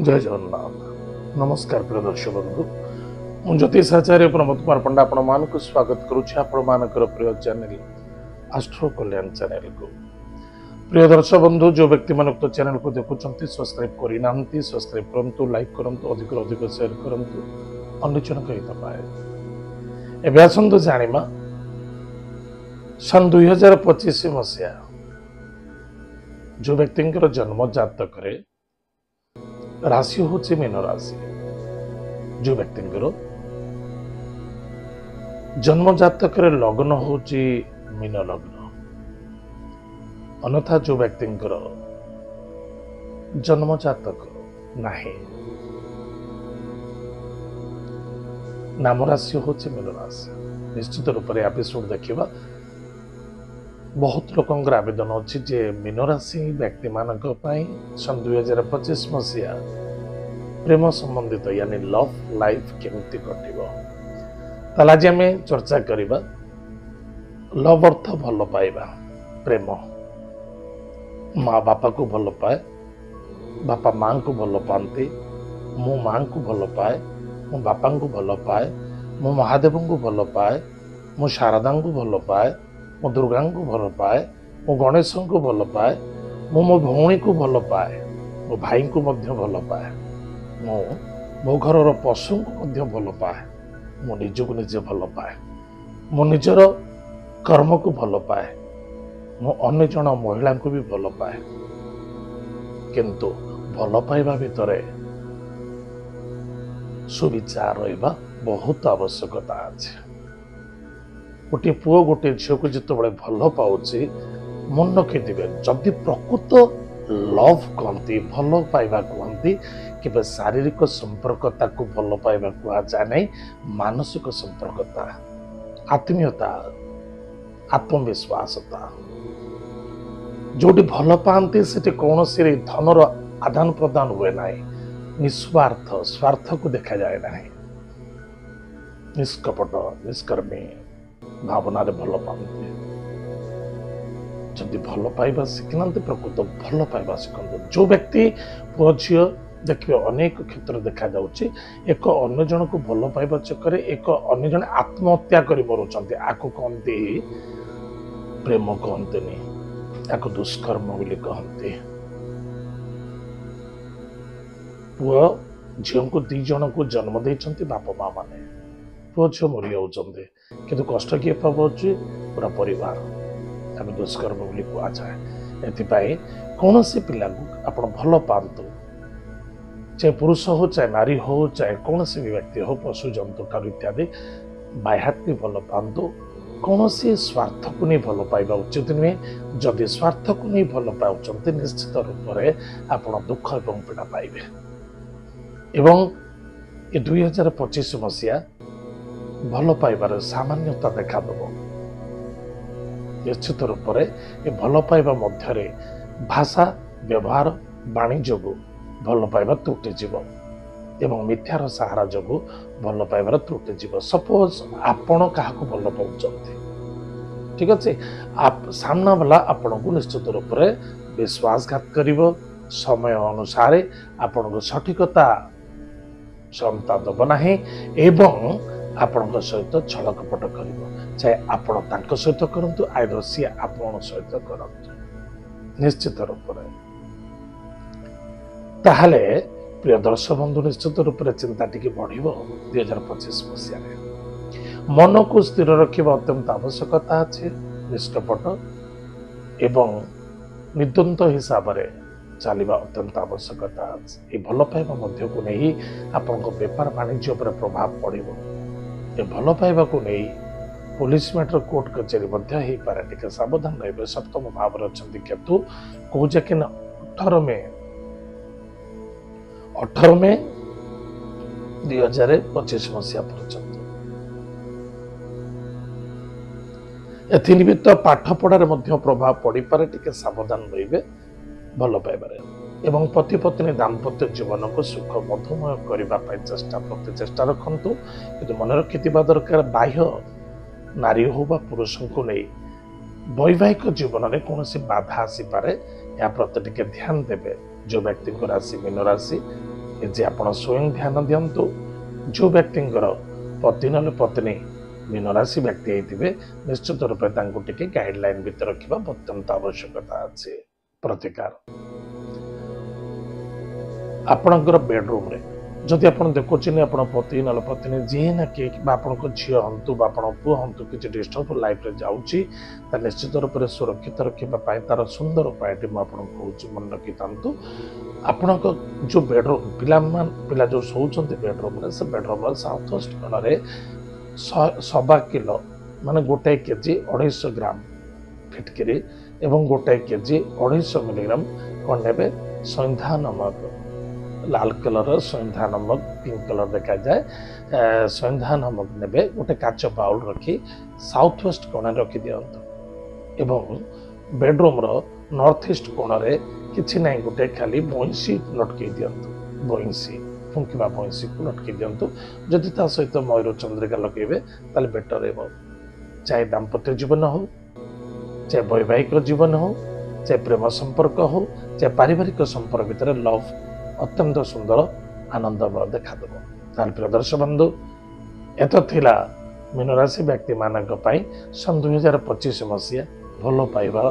जय जगन्नाथ। नमस्कार प्रिय दर्शक बंधु, मु ज्योतिष आचार्य प्रमोद कुमार पंडा आपण मानक स्वागत करुछि आपण मानकर प्रिय चैनल एस्ट्रो कल्याण चैनल को। प्रिय दर्शक बंधु, जो व्यक्ति मान उक्त चैनल को देखुछंती सब्सक्राइब करि नांती सब्सक्राइब करंतु, लाइक करंतु, अधिक अधिक शेयर करंतु, अन्य जन कहित पाए। एबे आसंतु जानिमा सन 2025 मसिया जो व्यक्तिंकर जन्म जातक रे राशि हूँ मीन राशि। जो व्यक्तिंकर जन्म जातक लग्न हूँ मीन लग्न, अन्यथा जो व्यक्तिंकर जन्म जातक नहीं नाम राशि हूँ मीन राशि। निश्चित रूप से एपिसोड देखा बहुत लोकंर आवेदन अच्छी जे मीन राशि व्यक्ति मानक सन 2025 मसीहा प्रेम संबंधित यानी लव लाइफ केमती कटिबो। ताला आज आम चर्चा करिबा लव अर्थ भल पाइबा, प्रेम। माँ बापा को भल पाए, बापा माँ को भल पाती, मु माँ को भल पाए, मो बापा को भल पाए, मो महादेव को भल पाए, मो शारदा को भल पाए, मो दुर्गा को भल पाए, मो गणेश को भल पाए, मो भौणी को भल पाए, मो भाई को मध्य भल पाए, मो घर पशु को मध्य भल पाए, मो निज को निजे भल पाए, मो निजर कर्म को भल पाए, मो अन्य जन महिला को भी भल पाए। किंतु भल पाइबा भितर सुविचार रहिबा बहुत आवश्यकता अछि। गोटे पुओ गोटे झील को जिते भल पाऊँ मन रखिथे, जदि प्रकृत लव कहती भल पाइबा कहती केवल शारीरिक संपर्कता को भल पाइबा कहुए ना, मानसिक संपर्कता, आत्मीयता, आत्मविश्वासता जोटी भल पाती से कौन सी धनर आदान प्रदान हुए ना, निस्वार्थ स्वार्थ को देखा जाए ना, निष्कपट निष्कर्मी भावना रे भल पाते। जदि भल पाइबा शिखिना प्रकृत भल पाइबा शिखु। जो व्यक्ति पुओ झील देखिए अनेक क्षेत्र देखा जाउछि एक अन्य जन को भल पाइबा चक्कर एक अन्य जन आत्महत्या कर मरुचंती। आको कहते प्रेम कहते, आको दुष्कर्म बोली कहते। पुओ झील को दी जन को जन्म देइछंती बापा माँ माने, पुओ झील मरी जाउछंती, किंतु कष्ट किए पाबुची पूरा परिवार। आम दुष्कर्म बोली कहुए। एथिपाई कौन सी पिला आपण भल पातु, चाहे पुरुष हो चाहे नारी हो चाहे कौन सी भी व्यक्ति हो, पशु जंतु ठार इत्यादि बाह्यात्मी भल पातु। कौन सी स्वार्थ को नहीं भल पाइबा उचित नुहे। जदि स्वार्थ को नहीं भल पाउछंती निश्चित रूप से आपण दुख एवं पीड़ा पाइबे। एवं ये 2025 मसीहा भल पाइबार सामान्यता देखा देव। निश्चित रूप से ये भल पाइबा मध्य भाषा व्यवहार वाणिज्य को भल पाइबा त्रुटि जीव एवं मिथ्यार सहारा जो भल पाइबार त्रुटि जीव। सपोज आपण क्या भल पाउछंती, ठीक अच्छे, आप सामना वाला आपण को निश्चित रूप से विश्वासघात करिवो, समय अनुसार आपण को सठिकता क्षमता दब नाही एवं आपण सहित छल कपट कर, चाहे आपण तांको सहित करंतु आइदर सी आपण सहित करंतु। निश्चित रूप से ताहले प्रिय दर्शक बंधु निश्चित रूप से चिंता टी बढ़ 2025 मसीह मन को स्थिर रखा अत्यंत आवश्यकता अच्छे। निष्कपट एवं निर्द्वंद हिसाब से चलवा अत्यंत आवश्यकता अच्छे। ये भल पाइबा मध्य को नहीं आपण बेपार वाणिज्य पर प्रभाव पड़ो। ये भल पाइबा को नहीं पुलिस मैटर कोर्ट कचेरी हो पारे, टिके सावधान रहिबे। सप्तम भाव में अच्छा केतु कौजे कि 18 में 2025 मसीहा पर्यंत एनिमित्त पाठ पढ़ार प्रभाव पड़ पारे, टिके सावधान रहिबे भल पाइबारे। एवं पति पत्नी दाम्पत्य जीवन को सुख मधुमय करने चेष्टा प्रति चेष्टा रखंतु। किंतु मन रखिथिबा दरकार बाह्य नारी हो बा पुरुष को नहीं वैवाहिक जीवन में कौन बाधा आसीपे या प्रति टिके ध्यान देवे। जो व्यक्ति को राशि मीन राशि जे आप स्वयं ध्यान दिंतु जो व्यक्ति पति ना पत्नी मीन राशि व्यक्ति होते निश्चित रूप से गाइडलाइन भितर रखा अत्यंत आवश्यकता अच्छे। प्रतिकार आपणकर बेडरूम रे जदि आप देखुचे आप पति ना पत्नी जी ना किए कि झील हूँ पु हूँ कि डिस्टर्ब लाइफ रे जाऊँगी निश्चित रूप से सुरक्षित रखापी तार सुंदर उपाय मुझे मन रखी था आपण जो बेडरूम पिला जो शोचते बेडरूम से बेडरूम साउथ वेस्ट कोण सवा किलो माने गोटाए केजी 250 ग्राम फिटकिरी एवं गोटाए केजी 250 मिलीग्राम कौन ने सैंधा नमक लाल कलर सैंधा नमक पिंक कलर देखा जाए सैंधा नमक ने गोटे काच बाउल रखी साउथ वेस्ट कोण रखी दिंतु एवं बेडरूम नॉर्थ ईस्ट कोण किसी ना गोटे खाली बंशी लटकई दिंतु बंशी फुंकिबा बंशी को लटकई दिंतु जदि ता सहित मयूर चंद्रिका लगेबे ताले बेटर एवं चाहे दाम्पत्य जीवन हो चाहे वैवाहिक जीवन हो चाहे प्रेम संपर्क हो चाहे पारिवारिक संपर्क भितर लव अत्यंत सुंदर आनंदमय देखादेव। ताल प्रिय दर्शक बंधु एत थिला मीन राशि व्यक्ति मानक पई सन 2025 मसीहा भल पाइबा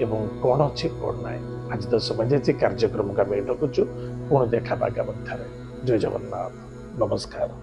एवं कौन अच्छी कौन ना आज तो समझ कार्यक्रम का रखुचु पुणी देखा जय जगन्नाथ नमस्कार।